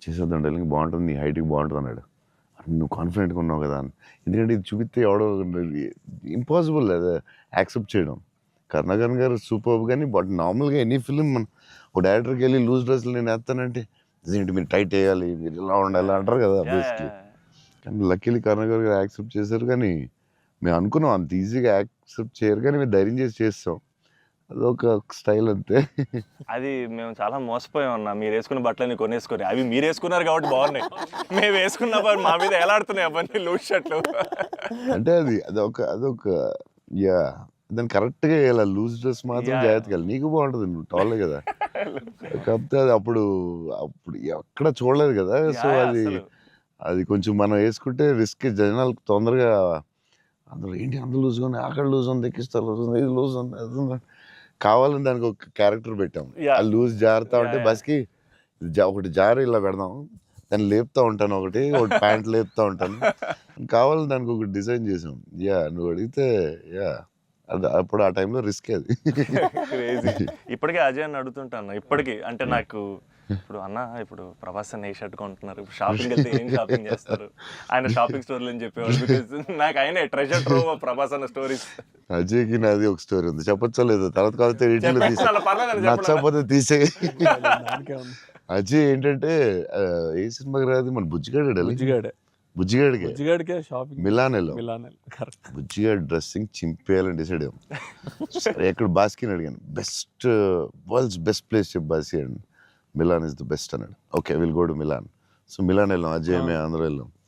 చేసేద్దాం డెలింగ్ బాగుంటుంది, నీ హైట్కి బాగుంటుంది అన్నాడు. నువ్వు కాన్ఫిడెంట్గా ఉన్నావు కదా అని. ఎందుకంటే ఇది చూపిస్తే ఎవడో ఇంపాసిబుల్ అది యాక్సెప్ట్ చేయడం. కరుణాకరణ్ గారు సూపర్, కానీ బట్ నార్మల్గా ఎనీ ఫిలిం మన ఒక డైరెక్టర్కి వెళ్ళి లూజ్ డ్రెస్లు నేను వేస్తానంటే ఇదేంటి మీరు టైట్ వేయాలి, మీరు ఇలా ఉండాలి అంటారు కదా బేసిక్లీ. కానీ లక్కీలీ కరుణాకర్ గారు యాక్సెప్ట్ చేశారు. కానీ మేము అనుకున్నాం అంత ఈజీగా యాక్సెప్ట్ చేయరు, కానీ మేము ధైర్యం చేసి చేస్తాం. అదొక స్టైల్ అంతే. అది మేము చాలా మోసపోయాం అన్న. మీరు వేసుకున్న బట్టలన్నీ కొనేసుకొని, అవి మీరు వేసుకున్నారు కాబట్టి బాగున్నాయి. మేము వేసుకున్నప్పుడు మా మీద ఎలా ఆడుతున్నాయి అవన్నీ లూజ్ షర్ట్లు. అంటే అదొక యా దాన్ని కరెక్ట్గా వేయాలి. లూజ్ డ్రెస్ మాత్రం జాగ్రత్తగా వెళ్ళి నీకు బాగుంటుంది, నువ్వు టాలే కదా. కాకపోతే అది అప్పుడు ఎక్కడ చూడలేదు కదా. సో అది కొంచెం మనం వేసుకుంటే రిస్క్. జనాలకు తొందరగా అందులో ఏంటి అంత లూజ్ ఉంది, అక్కడ లూజ్ ఉంది, ఎక్కిస్తా లూజ్ ఉంది, ఇది లూజ్ ఉంది, అది ఉంది కావాలని దానికి ఒక క్యారెక్టర్ పెట్టాం. ఆ లూజ్ జారుతా ఉంటే బస్కి ఒకటి జారి ఇలా పెడదాం, దాన్ని లేపుతా ఉంటాను, ఒకటి ప్యాంట్ లేపుతా ఉంటాను, కావాలని దానికి ఒకటి డిజైన్ చేసాం. యా నువ్వు అడిగితే యా అది అప్పుడు ఆ టైంలో రిస్క్ అది. ఇప్పటికే అజయ్ అని అడుగుతుంటాను. ఇప్పటికీ అంటే నాకు ఇప్పుడు అన్న ఇప్పుడు ప్రభాస్ అన్న ఏ షర్ట్ కొంటున్నారు, ఇప్పుడు షాపింగ్ వెళ్తే ఏం షాపింగ్ చేస్తారు, ఆయన షాపింగ్ స్టోర్లు అని చెప్పేవాళ్ళు. బికాజ్ నాకు ఆయన ట్రెజర్ ట్రోవ్ ప్రభాస్ అన్న స్టోరీస్. అజయ్కి నాది ఒక స్టోరీ ఉంది, చెప్పచ్చా లేదు తర్వాత కాకపోతే నచ్చకపోతే తీసే. అజయ్ ఏంటంటే ఏ సినిమాకి రాదు మన బుజ్జిగాడికే షాపింగ్ మిలాన్ బుజ్జిగాడి డ్రెస్సింగ్ చింపేయాలని డిసైడ్ అయ్యాం. సరే ఎక్కడ బాస్కిని అడిగాను, వరల్డ్స్ బెస్ట్ ప్లేస్ చెప్పు బాస్కి అండి. మిలాన్ ఇస్ ద బెస్ట్ అన్నాడు. Okay will go to Milan. సో మిలాన్ వెళ్ళాం, అజయ్ మేము అందరూ వెళ్ళాం.